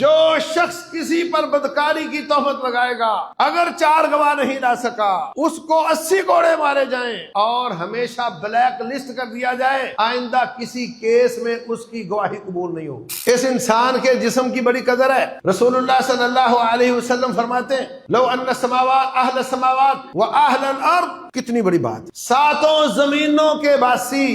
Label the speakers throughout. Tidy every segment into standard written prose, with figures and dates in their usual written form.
Speaker 1: جو شخص کسی پر بدکاری کی تہمت لگائے گا، اگر 4 گواہ نہیں لا سکا، اس کو 80 کوڑے مارے جائیں اور ہمیشہ بلیک لسٹ کر دیا جائے، آئندہ کسی کیس میں اس کی گواہی قبول نہیں ہوگی۔ اس انسان کے جسم کی بڑی قدر ہے۔ رسول اللہ صلی اللہ علیہ وسلم فرماتے ہیں لو ان السماوات اہل السماوات و اہل الارض، کتنی بڑی بات، 7 زمینوں کے باسی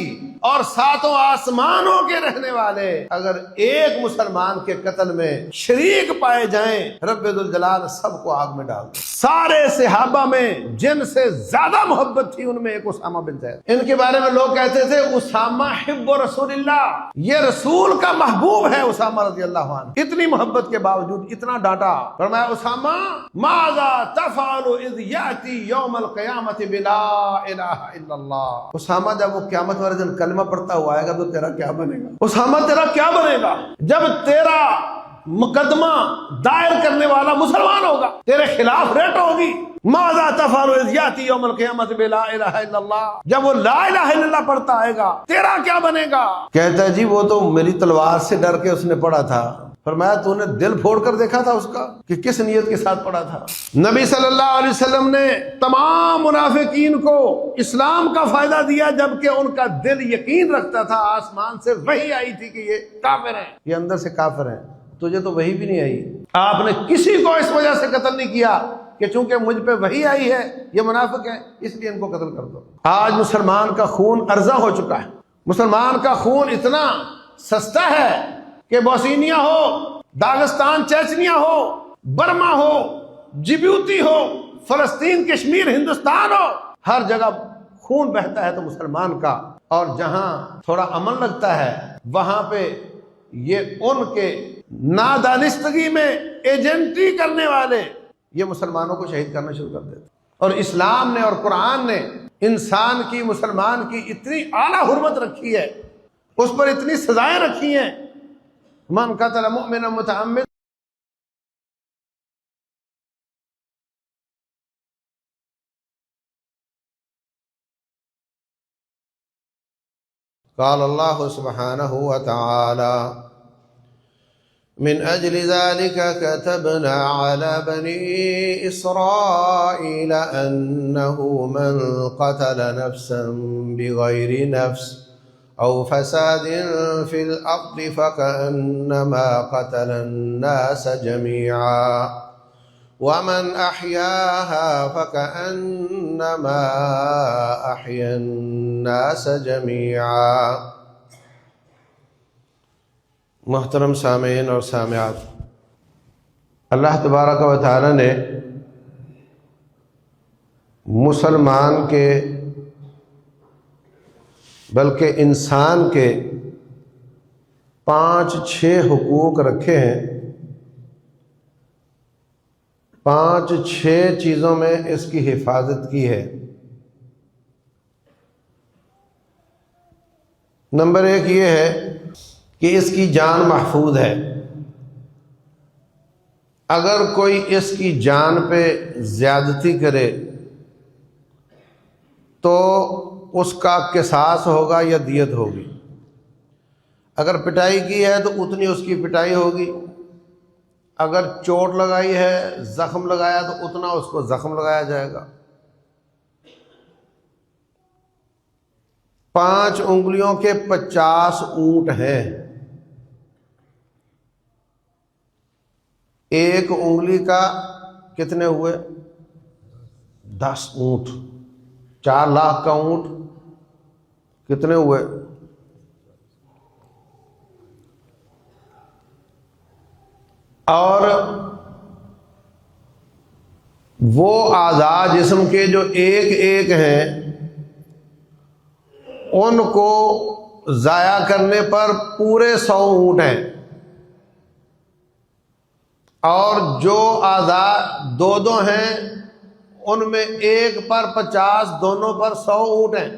Speaker 1: اور 7 آسمانوں کے رہنے والے اگر ایک مسلمان کے قتل میں شریک پائے جائیں، رب ذوالجلال سب کو آگ میں ڈال دے۔ سارے صحابہ میں جن سے زیادہ محبت تھی ان میں ایک اسامہ بن زید۔ ان کے بارے میں لوگ کہتے تھے اسامہ حب رسول اللہ، یہ رسول کا محبوب ہے اسامہ رضی اللہ عنہ۔ اتنی محبت کے باوجود اتنا ڈانٹا، فرمایا اسامہ ماذا تفعل اذ یاتی یوم القیامت بلا الہ الا اللہ۔ اسامہ جب وہ قیامت والے دن کلمہ پڑھتا ہوا آئے گا تو تیرا کیا بنے گا؟ اسامہ تیرا کیا بنے گا جب تیرا مقدمہ دائر کرنے والا مسلمان ہوگا، تیرے خلاف ریٹ ہوگی؟ ماذا تفعل اذ یاتی یوم القیامت بلا الہ الا اللہ، جب وہ لا الہ الا اللہ پڑھتا آئے گا تیرا کیا بنے گا؟ کہتا ہے جی وہ تو میری تلوار سے ڈر کے اس نے پڑھا تھا۔ فرمایا تو نے دل پھوڑ کر دیکھا تھا اس کا کہ کس نیت کے ساتھ پڑھا تھا؟ نبی صلی اللہ علیہ وسلم نے تمام منافقین کو اسلام کا فائدہ دیا جبکہ ان کا دل یقین رکھتا تھا، آسمان سے وحی آئی تھی کہ یہ کافر ہیں، یہ اندر سے کافر ہیں، تجھے تو وحی بھی نہیں آئی۔ آپ نے کسی کو اس وجہ سے قتل نہیں کیا کہ چونکہ مجھ پہ وحی آئی ہے یہ منافق ہے اس لیے ان کو قتل کر دو۔ آج مسلمان کا خون ارزاں ہو چکا ہے، مسلمان کا خون اتنا سستا ہے کہ بوسنیا ہو، داغستان چیچنیا ہو، برما ہو، جبوتی ہو، فلسطین کشمیر ہندوستان ہو، ہر جگہ خون بہتا ہے تو مسلمان کا، اور جہاں تھوڑا امن لگتا ہے وہاں پہ یہ ان کے نادانستگی میں ایجنٹی کرنے والے یہ مسلمانوں کو شہید کرنا شروع کر دیتے۔ اور اسلام نے اور قرآن نے انسان کی، مسلمان کی اتنی اعلیٰ حرمت رکھی ہے، اس پر اتنی سزائیں رکھی ہیں، من قتل مؤمنا متعمد قال اللہ سبحانہ وتعالی من اجل ذلك كتبنا على بني اسرائيل انه من قتل نفسا بغير نفس او فساد في الارض فكأنما قتل الناس جميعا ومن احياها فكأنما احيا الناس جميعا۔ محترم سامعین اور سامعات، اللہ تبارک و تعالی نے مسلمان کے بلکہ انسان کے 5-6 حقوق رکھے ہیں، 5-6 چیزوں میں اس کی حفاظت کی ہے۔ نمبر 1 یہ ہے کہ اس کی جان محفوظ ہے، اگر کوئی اس کی جان پہ زیادتی کرے تو اس کا قصاص ہوگا یا دیت ہوگی۔ اگر پٹائی کی ہے تو اتنی اس کی پٹائی ہوگی، اگر چوٹ لگائی ہے، زخم لگایا تو اتنا اس کو زخم لگایا جائے گا۔ 5 انگلیوں کے 50 اونٹ ہیں، 1 انگلی کا کتنے ہوئے؟ 10 اونٹ، 4 لاکھ کا اونٹ کتنے ہوئے؟ اور وہ اعضاء جسم کے جو ایک ہیں ان کو ضائع کرنے پر پورے 100 اونٹ ہیں، اور جو اعضاء 2 ہیں ان میں 1 پر 50، دونوں پر 100 اونٹ ہیں۔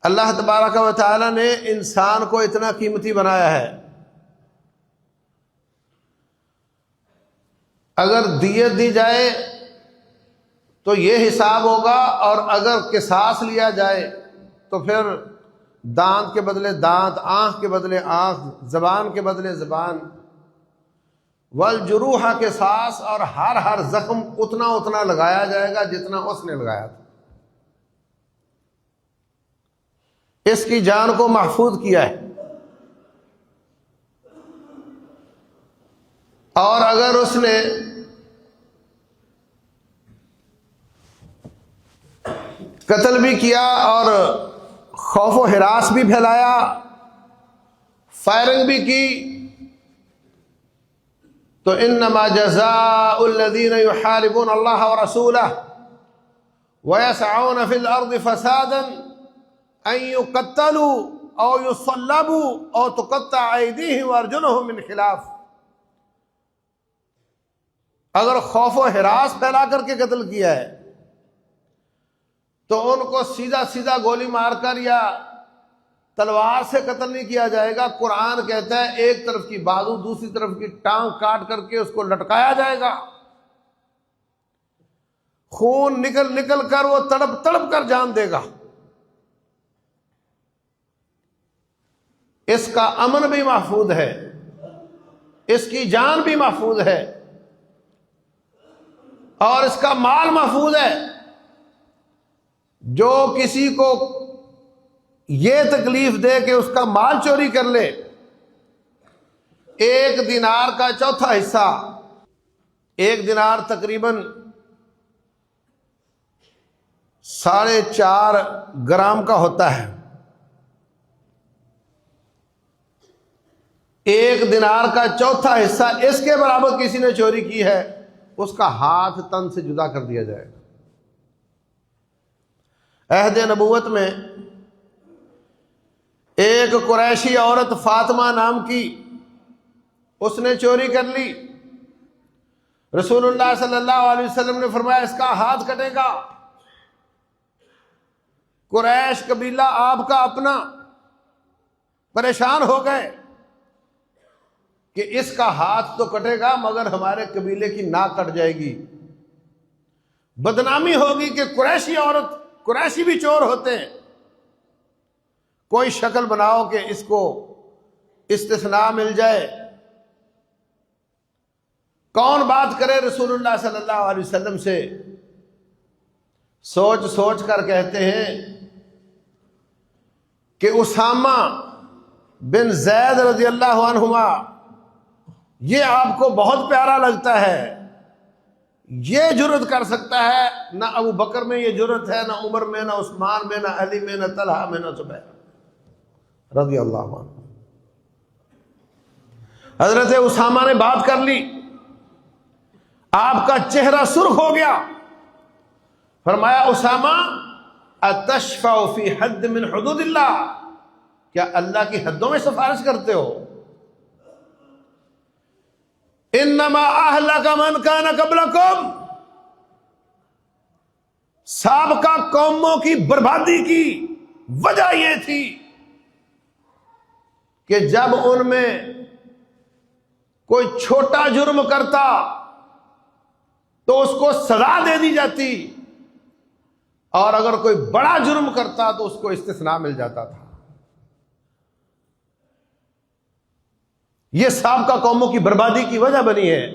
Speaker 1: اللہ تبارک و تعالی نے انسان کو اتنا قیمتی بنایا ہے، اگر دیت دی جائے تو یہ حساب ہوگا، اور اگر قصاص لیا جائے تو پھر دانت کے بدلے دانت، آنکھ کے بدلے آنکھ، زبان کے بدلے زبان، والجروح کے ساس، اور ہر زخم اتنا لگایا جائے گا جتنا اس نے لگایا تھا۔ اس کی جان کو محفوظ کیا ہے، اور اگر اس نے قتل بھی کیا اور خوف و ہراس بھی پھیلایا، فائرنگ بھی کی، تو انما جزاء الذین یحاربون اللہ ورسولہ ویسعون فی الارض فسادا ان یقتلوا او یصلبوا او تقطع ایدیہم وارجلہم من خلاف۔ اگر خوف و ہراس پھیلا کر کے قتل کیا ہے تو ان کو سیدھا گولی مار کر یا تلوار سے قتل نہیں کیا جائے گا۔ قرآن کہتا ہے ایک طرف کی بازو دوسری طرف کی ٹانگ کاٹ کر کے اس کو لٹکایا جائے گا، خون نکل کر وہ تڑپ کر جان دے گا۔ اس کا امن بھی محفوظ ہے، اس کی جان بھی محفوظ ہے، اور اس کا مال محفوظ ہے۔ جو کسی کو یہ تکلیف دے کہ اس کا مال چوری کر لے، 1 دینار کا چوتھا حصہ، 1 دینار تقریباً 4.5 گرام کا ہوتا ہے، 1 دینار کا چوتھا حصہ اس کے برابر کسی نے چوری کی ہے، اس کا ہاتھ تن سے جدا کر دیا جائے گا۔ عہد نبوت میں ایک قریشی عورت فاطمہ نام کی، اس نے چوری کر لی، رسول اللہ صلی اللہ علیہ وسلم نے فرمایا اس کا ہاتھ کٹے گا۔ قریش قبیلہ آپ کا اپنا پریشان ہو گئے کہ اس کا ہاتھ تو کٹے گا مگر ہمارے قبیلے کی ناک کٹ جائے گی، بدنامی ہوگی کہ قریشی عورت، قریشی بھی چور ہوتے ہیں، کوئی شکل بناؤ کہ اس کو استثناء مل جائے۔ کون بات کرے رسول اللہ صلی اللہ علیہ وسلم سے؟ سوچ کر کہتے ہیں کہ اسامہ بن زید رضی اللہ عنہما یہ آپ کو بہت پیارا لگتا ہے، یہ جرت کر سکتا ہے، نہ ابو بکر میں یہ جرت ہے، نہ عمر میں، نہ عثمان میں، نہ علی میں، نہ طلحہ میں، نہ زبیر رضی اللہ عنہ۔ حضرت اسامہ نے بات کر لی، آپ کا چہرہ سرخ ہو گیا، فرمایا اسامہ اتشفع فی حد من حدود اللہ، کیا اللہ کی حدوں میں سفارش کرتے ہو؟ انما اہلک من کان قبلکم، سابقہ قوموں کی بربادی کی وجہ یہ تھی کہ جب ان میں کوئی چھوٹا جرم کرتا تو اس کو سزا دے دی جاتی، اور اگر کوئی بڑا جرم کرتا تو اس کو استثناء مل جاتا تھا۔ یہ سابقہ قوموں کی بربادی کی وجہ بنی ہے۔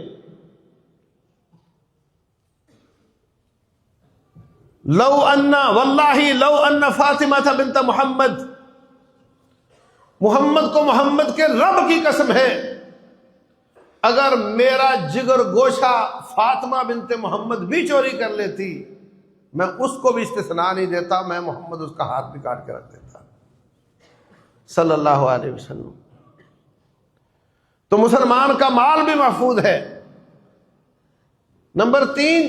Speaker 1: لو ان فاطمہ بنت محمد، محمد کو محمد کے رب کی قسم ہے، اگر میرا جگر گوشہ فاطمہ بنت محمد بھی چوری کر لیتی میں اس کو بھی استثناء نہیں دیتا، میں محمد اس کا ہاتھ بھی کاٹ کے رکھ دیتا صلی اللہ علیہ وسلم۔ تو مسلمان کا مال بھی محفوظ ہے۔ نمبر 3،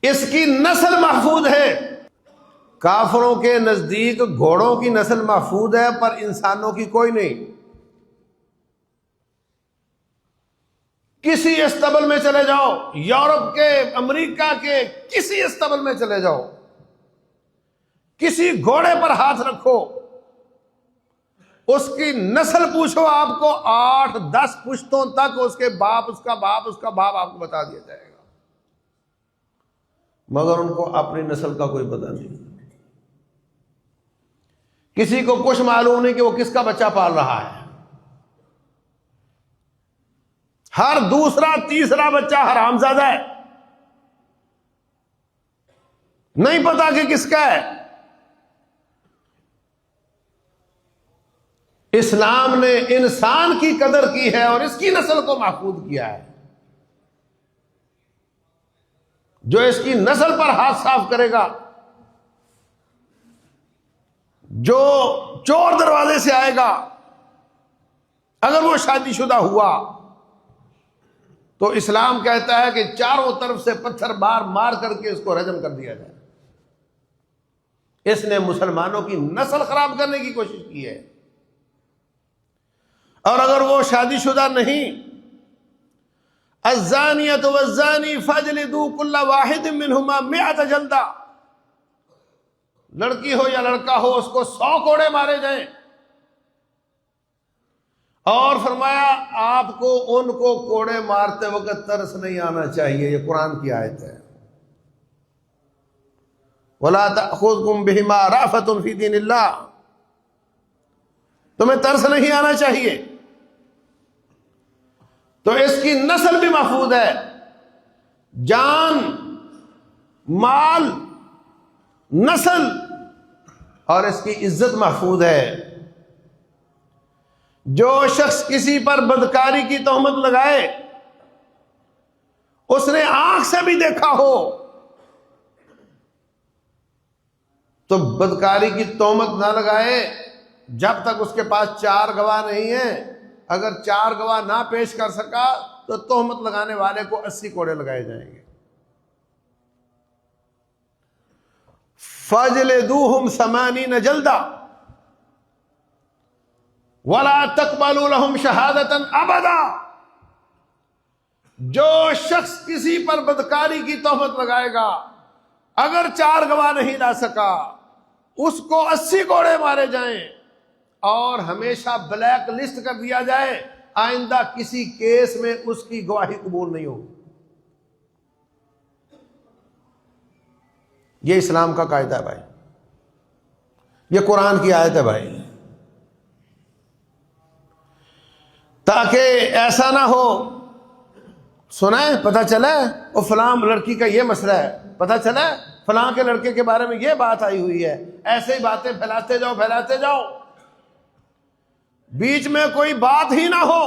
Speaker 1: اس کی نسل محفوظ ہے۔ کافروں کے نزدیک گھوڑوں کی نسل محفوظ ہے پر انسانوں کی کوئی نہیں۔ کسی استبل میں چلے جاؤ، یورپ کے، امریکہ کے کسی استبل میں چلے جاؤ، کسی گھوڑے پر ہاتھ رکھو، اس کی نسل پوچھو، آپ کو 8-10 پشتوں تک اس کے باپ، اس کا باپ، اس کا باپ آپ کو بتا دیا جائے گا، مگر ان کو اپنی نسل کا کوئی پتہ نہیں۔ کسی کو کچھ معلوم نہیں کہ وہ کس کا بچہ پال رہا ہے. ہر دوسرا تیسرا بچہ حرامزادہ ہے، نہیں پتا کہ کس کا ہے. اسلام نے انسان کی قدر کی ہے اور اس کی نسل کو محفوظ کیا ہے. جو اس کی نسل پر ہاتھ صاف کرے گا، جو چور دروازے سے آئے گا، اگر وہ شادی شدہ ہوا تو اسلام کہتا ہے کہ چاروں طرف سے پتھر مار کر کے اس کو رجم کر دیا جائے. اس نے مسلمانوں کی نسل خراب کرنے کی کوشش کی ہے. اور اگر وہ شادی شدہ نہیں، الزانیۃ والزانی فاجلدوا کل واحد منہما 100 جلدہ، لڑکی ہو یا لڑکا ہو اس کو 100 کوڑے مارے جائیں. اور فرمایا آپ کو ان کو کوڑے مارتے وقت ترس نہیں آنا چاہیے. یہ قرآن کی آیت ہے. وَلَا تَأْخُذْكُمْ بِهِمَا رَأْفَةٌ فِي دِينِ اللَّهِ، تمہیں ترس نہیں آنا چاہیے. تو اس کی نسل بھی محفوظ ہے، جان، مال، نسل اور اس کی عزت محفوظ ہے. جو شخص کسی پر بدکاری کی تہمت لگائے، اس نے آنکھ سے بھی دیکھا ہو، تو بدکاری کی تہمت نہ لگائے جب تک اس کے پاس 4 گواہ نہیں ہیں. اگر 4 گواہ نہ پیش کر سکا تو تہمت لگانے والے کو 80 کوڑے لگائے جائیں گے. فَاجْلِدُوهُمْ 80 جلدہ وَلَا تَقْبَلُوا لَهُمْ شَهَادَةً أَبَدًا. جو شخص کسی پر بدکاری کی تہمت لگائے گا، اگر 4 گواہ نہیں لا سکا، اس کو 80 کوڑے مارے جائیں اور ہمیشہ بلیک لسٹ کر دیا جائے. آئندہ کسی کیس میں اس کی گواہی قبول نہیں ہوگی. یہ اسلام کا قاعدہ ہے بھائی، یہ قرآن کی آیت ہے بھائی. تاکہ ایسا نہ ہو، سنیں پتہ چلے وہ فلاں لڑکی کا یہ مسئلہ ہے، پتہ چلے فلاں کے لڑکے کے بارے میں یہ بات آئی ہوئی ہے. ایسے ہی باتیں پھیلاتے جاؤ، بیچ میں کوئی بات ہی نہ ہو،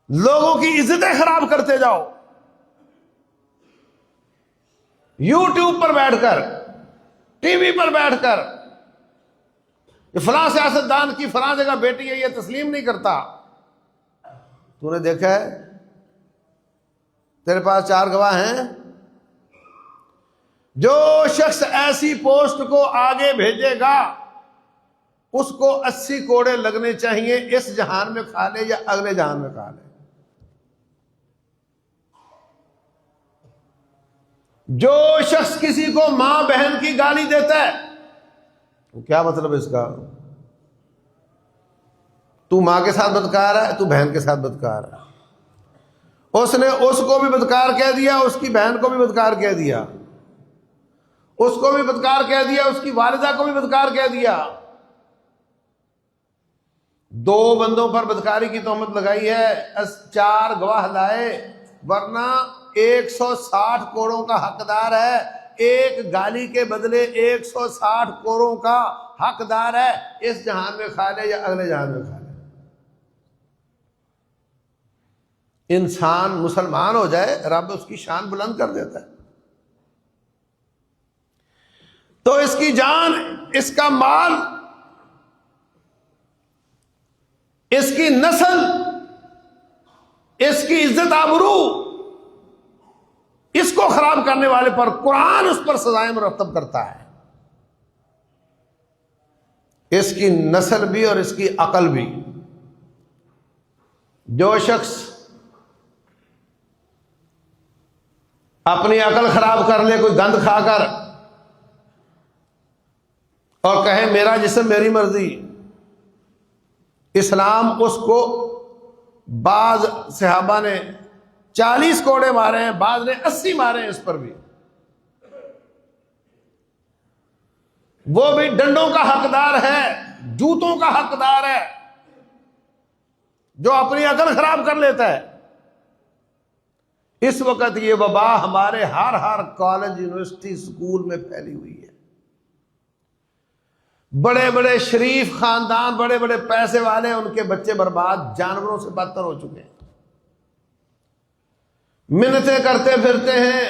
Speaker 1: لوگوں کی عزتیں خراب کرتے جاؤ. یوٹیوب پر بیٹھ کر، ٹی وی پر بیٹھ کر، یہ فلاں سیاستدان کی فلاں جگہ بیٹی ہے، یہ تسلیم نہیں کرتا. تو نے دیکھا ہے تیرے پاس 4 گواہ ہیں؟ جو شخص ایسی پوسٹ کو آگے بھیجے گا اس کو 80 کوڑے لگنے چاہیے، اس جہان میں کھا لے یا اگلے جہان میں کھا لے. جو شخص کسی کو ماں بہن کی گالی دیتا ہے، کیا مطلب اس کا؟ تو ماں کے ساتھ بدکار ہے، تو بہن کے ساتھ بدکار ہے. اس نے اس کو بھی بدکار کہہ دیا، اس کی بہن کو بھی بدکار کہہ دیا، اس کو بھی بدکار کہہ دیا، اس کی والدہ کو بھی بدکار کہہ دیا. 2 بندوں پر بدکاری کی تہمت لگائی ہے، 4 گواہ لائے، ورنہ 160 کوڑوں کا حقدار ہے. ایک گالی کے بدلے 160 کوڑوں کا حقدار ہے. اس جہان میں کھا لے یا اگلے جہان میں کھا لے. انسان مسلمان ہو جائے، رب اس کی شان بلند کر دیتا ہے. تو اس کی جان، اس کا مال، اس کی نسل، اس کی عزت آبرو، اس کو خراب کرنے والے پر قرآن اس پر سزائیں مرتب کرتا ہے. اس کی نسل بھی اور اس کی عقل بھی. جو شخص اپنی عقل خراب کر لے کوئی گند کھا کر اور کہے میرا جسم میری مرضی، اسلام اس کو، بعض صحابہ نے 40 کوڑے مارے ہیں، بعض نے 80 مارے ہیں اس پر بھی. وہ بھی ڈنڈوں کا حقدار ہے، جوتوں کا حقدار ہے، جو اپنی عقل خراب کر لیتا ہے۔ اس وقت یہ وبا ہمارے ہر کالج، یونیورسٹی، اسکول میں پھیلی ہوئی ہے۔ بڑے بڑے شریف خاندان، بڑے بڑے پیسے والے، ان کے بچے برباد، جانوروں سے بدتر ہو چکے ہیں، منتیں کرتے پھرتے ہیں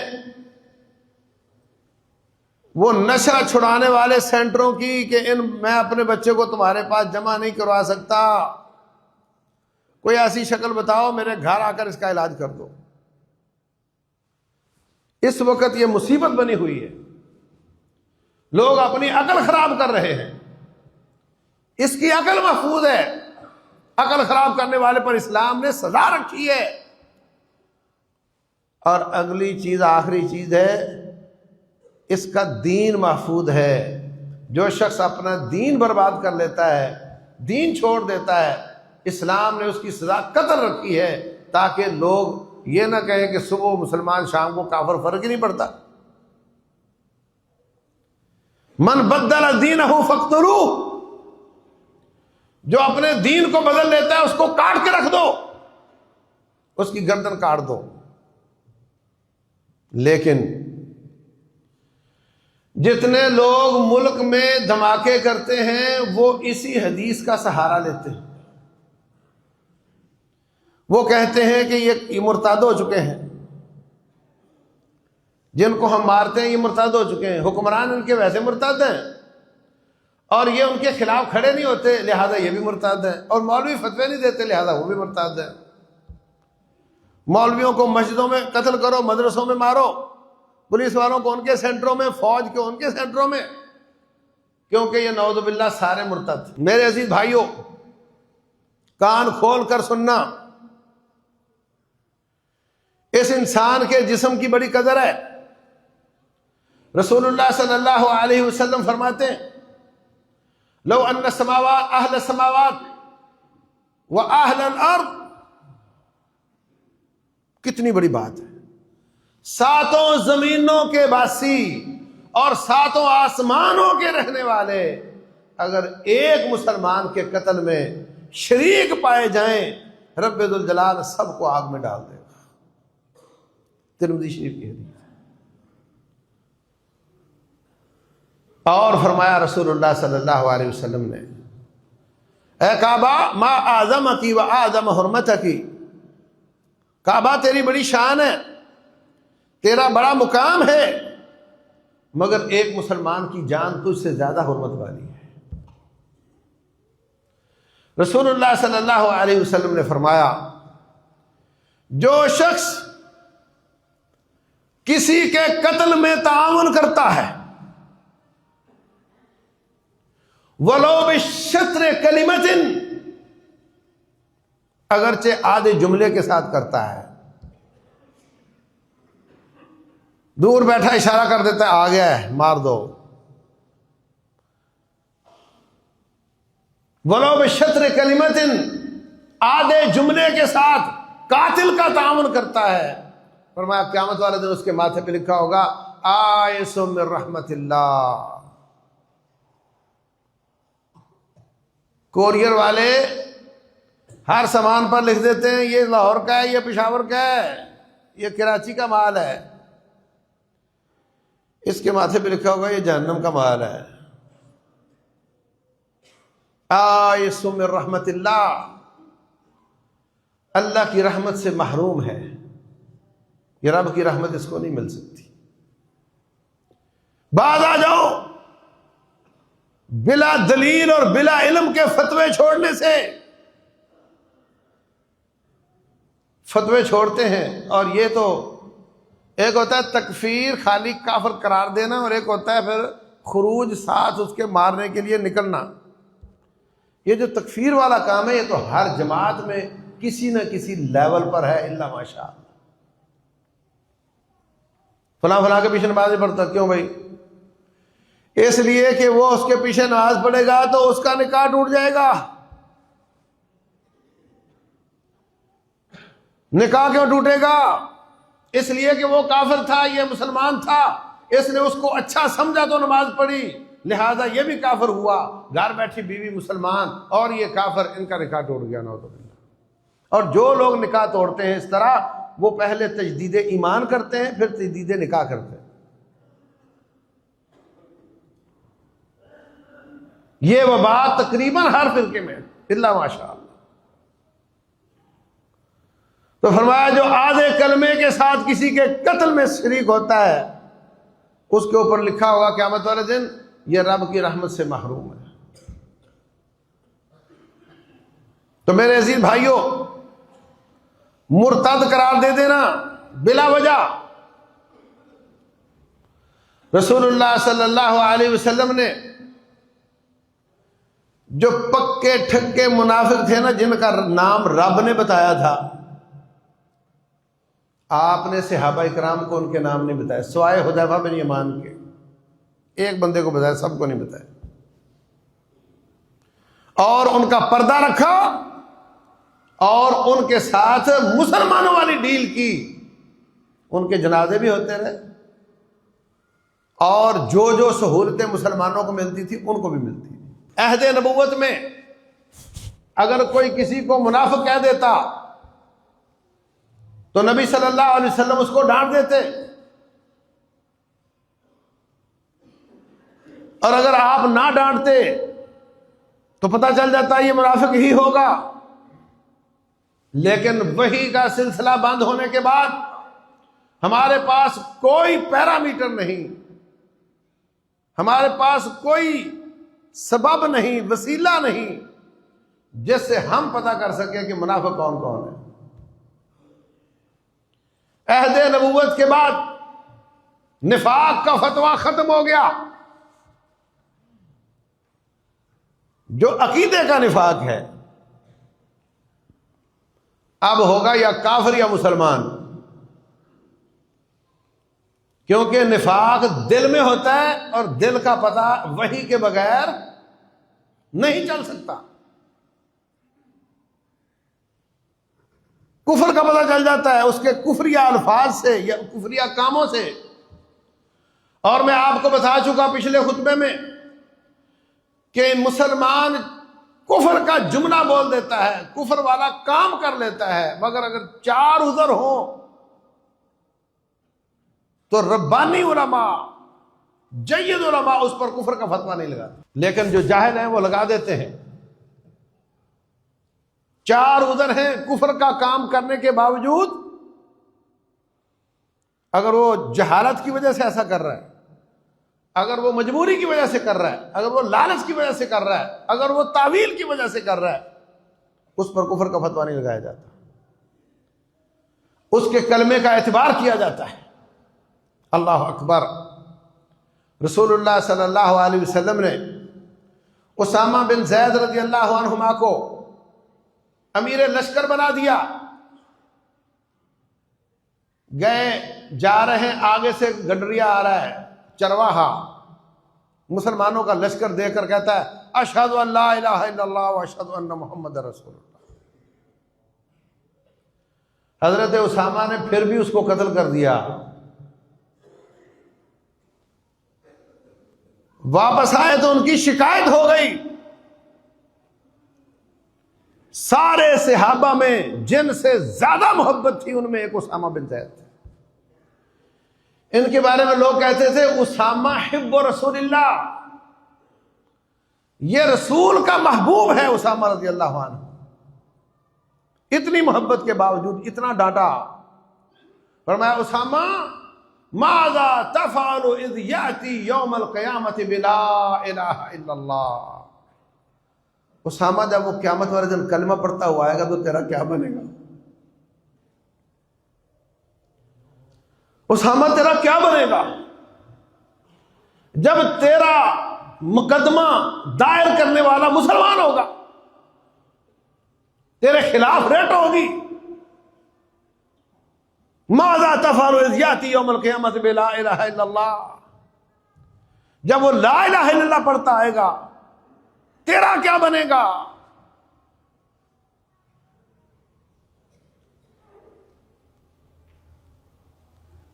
Speaker 1: وہ نشہ چھڑانے والے سینٹروں کی کہ میں اپنے بچے کو تمہارے پاس جمع نہیں کروا سکتا، کوئی ایسی شکل بتاؤ، میرے گھر آ کر اس کا علاج کر دو۔ اس وقت یہ مصیبت بنی ہوئی ہے، لوگ اپنی عقل خراب کر رہے ہیں۔ اس کی عقل محفوظ ہے، عقل خراب کرنے والے پر اسلام نے سزا رکھی ہے۔ اور اگلی چیز، آخری چیز ہے، اس کا دین محفوظ ہے۔ جو شخص اپنا دین برباد کر لیتا ہے، دین چھوڑ دیتا ہے، اسلام نے اس کی سزا قتل رکھی ہے، تاکہ لوگ یہ نہ کہیں کہ صبح مسلمان شام کو کافر، فرق ہی نہیں پڑتا۔ من بدل دینہ فاقتلوہ، جو اپنے دین کو بدل لیتا ہے اس کو کاٹ کے رکھ دو، اس کی گردن کاٹ دو۔ لیکن جتنے لوگ ملک میں دھماکے کرتے ہیں وہ اسی حدیث کا سہارا لیتے ہیں، وہ کہتے ہیں کہ یہ مرتد ہو چکے ہیں، جن کو ہم مارتے ہیں یہ مرتد ہو چکے ہیں، حکمران ان کے ویسے مرتد ہیں، اور یہ ان کے خلاف کھڑے نہیں ہوتے لہذا یہ بھی مرتد ہیں، اور مولوی فتوے نہیں دیتے لہذا وہ بھی مرتد ہیں۔ مولویوں کو مسجدوں میں قتل کرو، مدرسوں میں مارو، پولیس والوں کو ان کے سینٹروں میں، فوج کو ان کے سینٹروں میں، کیونکہ یہ نعوذ باللہ سارے مرتد۔ میرے عزیز بھائیوں، کان کھول کر سننا، اس انسان کے جسم کی بڑی قدر ہے۔ رسول اللہ صلی اللہ علیہ وسلم فرماتے ہیں، لو ان السماوات اہل السماوات و اہل الارض، کتنی بڑی بات ہے، ساتوں زمینوں کے باسی اور ساتوں آسمانوں کے رہنے والے اگر ایک مسلمان کے قتل میں شریک پائے جائیں، رب ذوالجلال سب کو آگ میں ڈال دے گا۔ ترمذی شریف کی حدیث۔ اور فرمایا رسول اللہ صلی اللہ علیہ وسلم نے، اے کعبہ ما اعظمکی و اعظم حرمتکی، کعبہ تیری بڑی شان ہے، تیرا بڑا مقام ہے، مگر ایک مسلمان کی جان تجھ سے زیادہ حرمت والی ہے۔ رسول اللہ صلی اللہ علیہ وسلم نے فرمایا، جو شخص کسی کے قتل میں تعاون کرتا ہے، وَلَوْ بِالشَّطْرِ كَلِمَةٍ، اگرچہ آدھے جملے کے ساتھ کرتا ہے، دور بیٹھا اشارہ کر دیتا ہے آ گیا ہے مار دو، وَلَوْ بِالشَّطْرِ كَلِمَةٍ، آدھے جملے کے ساتھ قاتل کا تعاون کرتا ہے، فرمایا قیامت والے دن اس کے ماتھے پہ لکھا ہوگا آئس من رحمت اللہ۔ کوریئر والے ہر سامان پر لکھ دیتے ہیں یہ لاہور کا ہے، یہ پشاور کا ہے، یہ کراچی کا مال ہے، اس کے ماتھے پہ لکھا ہوگا یہ جہنم کا مال ہے۔ آئس من رحمت اللہ، اللہ کی رحمت سے محروم ہے، یہ رب کی رحمت اس کو نہیں مل سکتی۔ باز آ جاؤ، بلا دلیل اور بلا علم کے فتوے چھوڑنے سے، فتوے چھوڑتے ہیں، اور یہ تو ایک ہوتا ہے تکفیر، خالی کافر قرار دینا، اور ایک ہوتا ہے پھر خروج ساتھ اس کے مارنے کے لیے نکلنا۔ یہ جو تکفیر والا کام ہے یہ تو ہر جماعت میں کسی نہ کسی لیول پر ہے، الا ماشاء اللہ۔ فلاں فلاں کے پیچھے نماز نہیں پڑھتا، کیوں بھائی؟ اس لیے کہ وہ اس کے پیچھے نماز پڑھے گا تو اس کا نکاح ٹوٹ جائے گا۔ نکاح کیوں ٹوٹے گا؟ اس لیے کہ وہ کافر تھا، یہ مسلمان تھا، اس نے اس کو اچھا سمجھا تو نماز پڑھی، لہذا یہ بھی کافر ہوا، گھر بیٹھی بیوی مسلمان اور یہ کافر، ان کا نکاح ٹوٹ گیا نعوذ باللہ۔ اور جو لوگ نکاح توڑتے ہیں اس طرح، وہ پہلے تجدید ایمان کرتے ہیں، پھر تجدید نکاح کرتے ہیں۔ یہ وبا تقریباً ہر فرقے میں الا ماشاء اللہ۔ تو فرمایا جو آدھے کلمے کے ساتھ کسی کے قتل میں شریک ہوتا ہے، اس کے اوپر لکھا ہوگا قیامت والے دن یہ رب کی رحمت سے محروم ہے۔ تو میرے عزیز بھائیوں، مرتد قرار دے دینا بلا وجہ، رسول اللہ صلی اللہ علیہ وسلم نے جو پکے ٹھکے منافق تھے نا، جن کا نام رب نے بتایا تھا، آپ نے صحابہ کرام کو ان کے نام نہیں بتایا، سوائے حذیفہ بن یمان کے ایک بندے کو بتایا، سب کو نہیں بتایا، اور ان کا پردہ رکھا اور ان کے ساتھ مسلمانوں والی ڈیل کی، ان کے جنازے بھی ہوتے رہے اور جو جو سہولتیں مسلمانوں کو ملتی تھی ان کو بھی ملتی تھی۔ عہد نبوت میں اگر کوئی کسی کو منافق کہہ دیتا تو نبی صلی اللہ علیہ وسلم اس کو ڈانٹ دیتے، اور اگر آپ نہ ڈانٹتے تو پتہ چل جاتا یہ منافق ہی ہوگا۔ لیکن وحی کا سلسلہ بند ہونے کے بعد ہمارے پاس کوئی پیرامیٹر نہیں، ہمارے پاس کوئی سبب نہیں، وسیلہ نہیں جس سے ہم پتہ کر سکیں کہ منافق کون کون ہے۔ عہد نبوت کے بعد نفاق کا فتویٰ ختم ہو گیا۔ جو عقیدے کا نفاق ہے اب ہوگا یا کافر یا مسلمان، کیونکہ نفاق دل میں ہوتا ہے اور دل کا پتہ وحی کے بغیر نہیں چل سکتا۔ کفر کا پتہ چل جاتا ہے اس کے کفریہ الفاظ سے یا کفریہ کاموں سے۔ اور میں آپ کو بتا چکا پچھلے خطبے میں کہ مسلمان کفر کا جملہ بول دیتا ہے، کفر والا کام کر لیتا ہے، مگر اگر چار عذر ہوں تو ربانی علماء، جید علماء اس پر کفر کا فتویٰ نہیں لگاتے، لیکن جو جاہل ہیں وہ لگا دیتے ہیں۔ چار عذر ہیں کفر کا کام کرنے کے باوجود، اگر وہ جہالت کی وجہ سے ایسا کر رہا ہے، اگر وہ مجبوری کی وجہ سے کر رہا ہے، اگر وہ لالچ کی وجہ سے کر رہا ہے، اگر وہ تعویل کی وجہ سے کر رہا ہے، اس پر کفر کا فتویٰ نہیں لگایا جاتا، اس کے کلمے کا اعتبار کیا جاتا ہے۔ اللہ اکبر۔ رسول اللہ صلی اللہ علیہ وسلم نے اسامہ بن زید رضی اللہ عنہما کو امیر لشکر بنا دیا۔ گئے جا رہے ہیں، آگے سے گڈریا آ رہا ہے، چرواہا مسلمانوں کا لشکر دیکھ کر کہتا ہے اشہد ان لا الہ الا اللہ واشہد ان محمد رسول اللہ۔ حضرت اسامہ نے پھر بھی اس کو قتل کر دیا۔ واپس آئے تو ان کی شکایت ہو گئی، سارے صحابہ میں جن سے زیادہ محبت تھی ان میں ایک اسامہ بن زید تھے۔ ان کے بارے میں لوگ کہتے تھے اسامہ حب رسول اللہ، یہ رسول کا محبوب ہے اسامہ رضی اللہ عنہ۔ اتنی محبت کے باوجود اتنا ڈانٹا، فرمایا اسامہ ماذا تفعل اذ یاتی یوم القیامت بلا الہ الا اللہ۔ اسامہ جب وہ قیامت والے دن کلمہ پڑھتا ہوا آئے گا تو تیرا کیا بنے گا؟ اسامہ تیرا کیا بنے گا جب تیرا مقدمہ دائر کرنے والا مسلمان ہوگا، تیرے خلاف ریٹ ہوگی؟ ماذا تفعل اذ یاتی یوم القیامت بلا الہ الا اللہ، جب وہ لا الہ الا اللہ پڑھتا آئے گا تیرا کیا بنے گا؟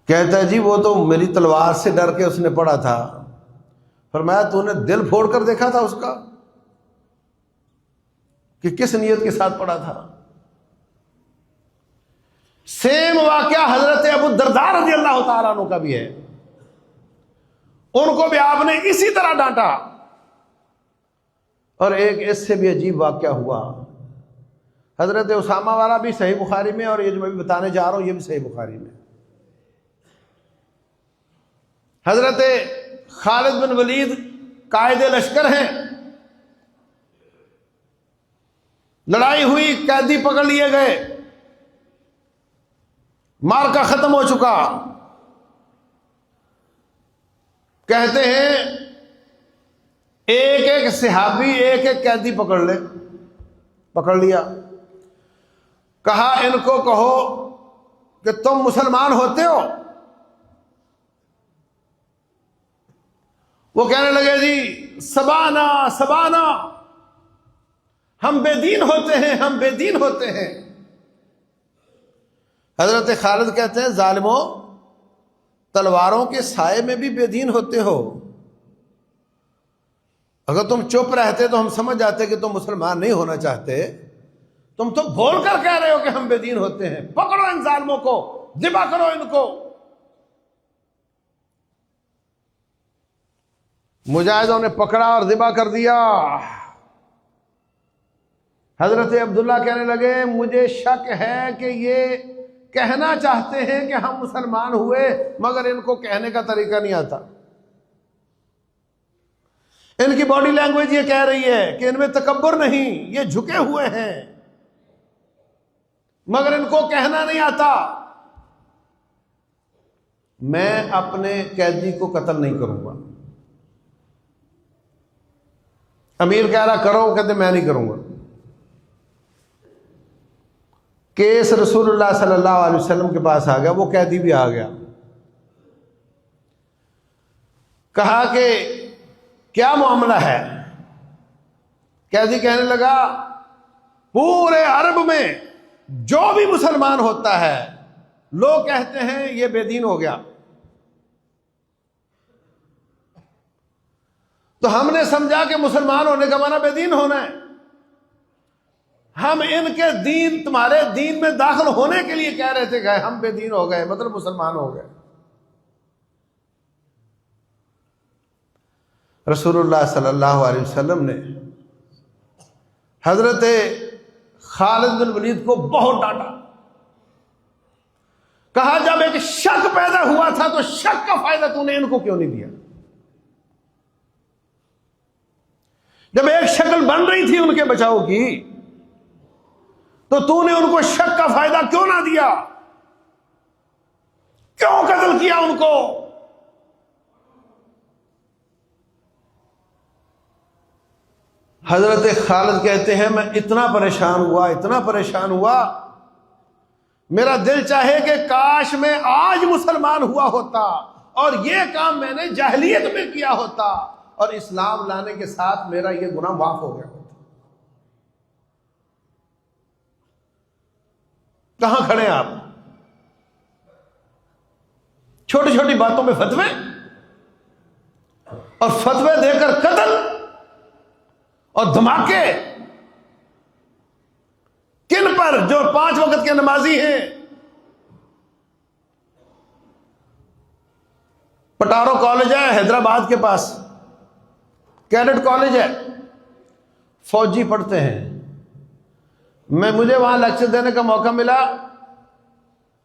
Speaker 1: کہتا ہے جی وہ تو میری تلوار سے ڈر کے اس نے پڑھا تھا، فرمایا تو نے دل پھوڑ کر دیکھا تھا اس کا کہ کس نیت کے ساتھ پڑا تھا؟ سیم واقعہ حضرت ابو الدرداء رضی اللہ تعالیٰ عنہ کا بھی ہے. ان کو بھی آپ نے اسی طرح ڈانٹا. اور ایک اس سے بھی عجیب واقعہ ہوا. حضرت اسامہ والا بھی صحیح بخاری میں، اور یہ جو میں بھی بتانے جا رہا ہوں یہ بھی صحیح بخاری میں. حضرت خالد بن ولید قائد لشکر ہیں، لڑائی ہوئی، قیدی پکڑ لیے گئے، مارکا ختم ہو چکا. کہتے ہیں ایک ایک صحابی ایک ایک قیدی پکڑ لیا. کہا ان کو کہو کہ تم مسلمان ہوتے ہو؟ وہ کہنے لگے جی سبانا سبانا، ہم بے دین ہوتے ہیں، ہم بے دین ہوتے ہیں. حضرت خالد کہتے ہیں ظالموں، تلواروں کے سائے میں بھی بے دین ہوتے ہو. اگر تم چپ رہتے تو ہم سمجھ جاتے کہ تم مسلمان نہیں ہونا چاہتے. تم تو بول کر کہہ رہے ہو کہ ہم بے دین ہوتے ہیں. پکڑو ان ظالموں کو، ذبح کرو ان کو. مجاہدوں نے پکڑا اور ذبح کر دیا. حضرت عبداللہ کہنے لگے مجھے شک ہے کہ یہ کہنا چاہتے ہیں کہ ہم مسلمان ہوئے، مگر ان کو کہنے کا طریقہ نہیں آتا. ان کی باڈی لینگویج یہ کہہ رہی ہے کہ ان میں تکبر نہیں، یہ جھکے ہوئے ہیں، مگر ان کو کہنا نہیں آتا. میں اپنے قیدی کو قتل نہیں کروں گا. امیر کہہ رہا کرو، وہ کہتے میں نہیں کروں گا. کیس رسول اللہ صلی اللہ علیہ وسلم کے پاس آ گیا. وہ قیدی بھی آ گیا. کہا کہ کیا معاملہ ہے؟ قیدی کہنے لگا پورے عرب میں جو بھی مسلمان ہوتا ہے لوگ کہتے ہیں یہ بے دین ہو گیا. تو ہم نے سمجھا کہ مسلمان ہونے کا معنی بے دین ہونا ہے. ہم ان کے دین، تمہارے دین میں داخل ہونے کے لیے کہہ رہے تھے کہ ہم بے دین ہو گئے، مطلب مسلمان ہو گئے. رسول اللہ صلی اللہ علیہ وسلم نے حضرت خالد بن ولید کو بہت ڈانٹا. کہا جب ایک شک پیدا ہوا تھا تو شک کا فائدہ تو نے ان کو کیوں نہیں دیا؟ جب ایک شکل بن رہی تھی ان کے بچاؤ کی تو نے ان کو شک کا فائدہ کیوں نہ دیا؟ کیوں قتل کیا ان کو؟ حضرت خالد کہتے ہیں میں اتنا پریشان ہوا میرا دل چاہے کہ کاش میں آج مسلمان ہوا ہوتا اور یہ کام میں نے جاہلیت میں کیا ہوتا اور اسلام لانے کے ساتھ میرا یہ گناہ معاف ہو گیا ہوتا. کہاں کھڑے ہیں آپ؟ چھوٹی چھوٹی باتوں میں فتوے، اور فتوے دے کر قتل اور دھماکے. کن پر؟ جو 5 وقت کے نمازی ہیں. پٹارو کالج ہے حیدرآباد کے پاس، کیڈٹ کالج ہے، فوجی پڑھتے ہیں. مجھے وہاں لیکچر دینے کا موقع ملا.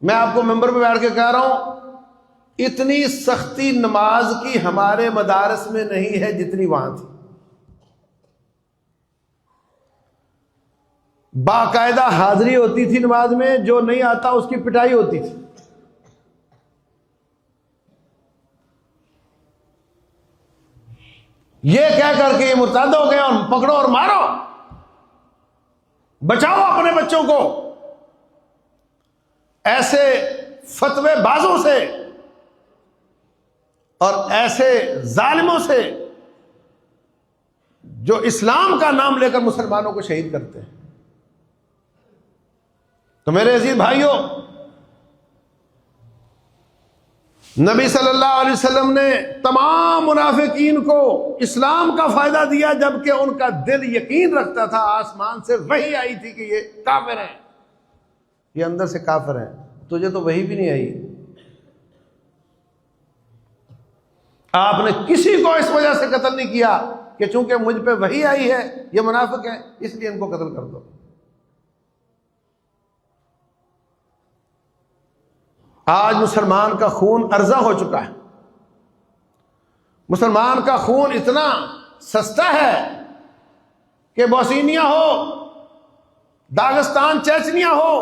Speaker 1: میں آپ کو ممبر پہ بیٹھ کے کہہ رہا ہوں اتنی سختی نماز کی ہمارے مدارس میں نہیں ہے جتنی وہاں تھی. باقاعدہ حاضری ہوتی تھی نماز میں، جو نہیں آتا اس کی پٹائی ہوتی تھی. یہ کہہ کر کے یہ مرتد ہو گئے اور پکڑو اور مارو. بچاؤ اپنے بچوں کو ایسے فتوے بازوں سے اور ایسے ظالموں سے جو اسلام کا نام لے کر مسلمانوں کو شہید کرتے ہیں. تو میرے عزیز بھائیوں، نبی صلی اللہ علیہ وسلم نے تمام منافقین کو اسلام کا فائدہ دیا، جبکہ ان کا دل یقین رکھتا تھا، آسمان سے وحی آئی تھی کہ یہ کافر ہیں، یہ اندر سے کافر ہیں، تجھے تو وحی بھی نہیں آئی۔ آپ نے کسی کو اس وجہ سے قتل نہیں کیا کہ چونکہ مجھ پہ وحی آئی ہے، یہ منافق ہے اس لیے ان کو قتل کر دو۔ آج مسلمان کا خون ارزاں ہو چکا ہے، مسلمان کا خون اتنا سستا ہے کہ بوسنیا ہو، داغستان چیچنیا ہو،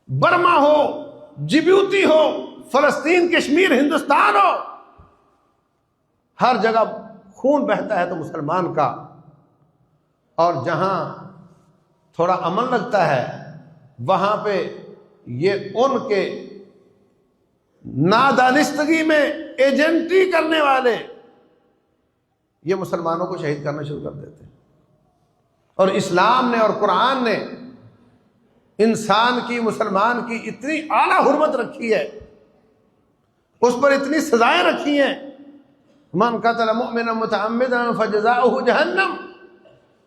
Speaker 1: برما ہو، جبوتی ہو، فلسطین کشمیر ہندوستان ہو، ہر جگہ خون بہتا ہے تو مسلمان کا، اور جہاں تھوڑا امن لگتا ہے وہاں پہ یہ ان کے نادانستگی میں ایجنٹی کرنے والے یہ مسلمانوں کو شہید کرنا شروع کر دیتے ہیں۔ اور اسلام نے اور قرآن نے انسان کی، مسلمان کی اتنی اعلیٰ حرمت رکھی ہے، اس پر اتنی سزائیں رکھی ہیں، من قتل مؤمنا متعمدا فجزاؤہ جہنم،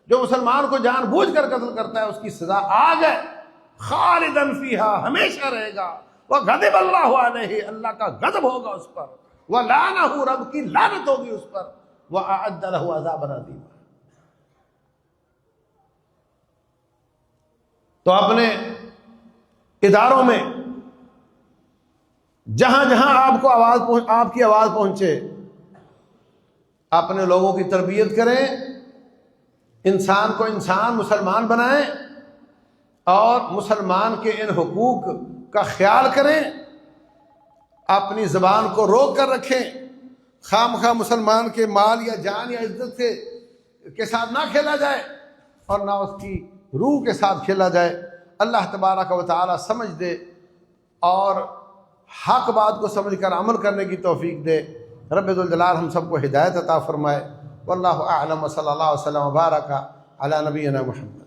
Speaker 1: جو مسلمان کو جان بوجھ کر قتل کرتا ہے اس کی سزا آگ ہے، خالدا فیہا، ہمیشہ رہے گا، وغضب اللہ علیہ، اللہ کا غضب ہوگا اس پر، ولعنہ، رب کی لعنت ہوگی اس پر، واعد لہ عذابا عظیما۔ تو اپنے اداروں میں جہاں جہاں آپ کی آواز پہنچے، اپنے لوگوں کی تربیت کریں، انسان کو انسان مسلمان بنائیں، اور مسلمان کے ان حقوق کا خیال کریں، اپنی زبان کو روک کر رکھیں، خام خواہ مسلمان کے مال یا جان یا عزت کے ساتھ نہ کھیلا جائے اور نہ اس کی روح کے ساتھ کھیلا جائے۔ اللہ تبارک و تعالی سمجھ دے اور حق بات کو سمجھ کر عمل کرنے کی توفیق دے۔ رب ذوالجلال ہم سب کو ہدایت عطا فرمائے۔ واللہ اعلم، صلی اللہ وسلم وبارک علی نبینا محمد۔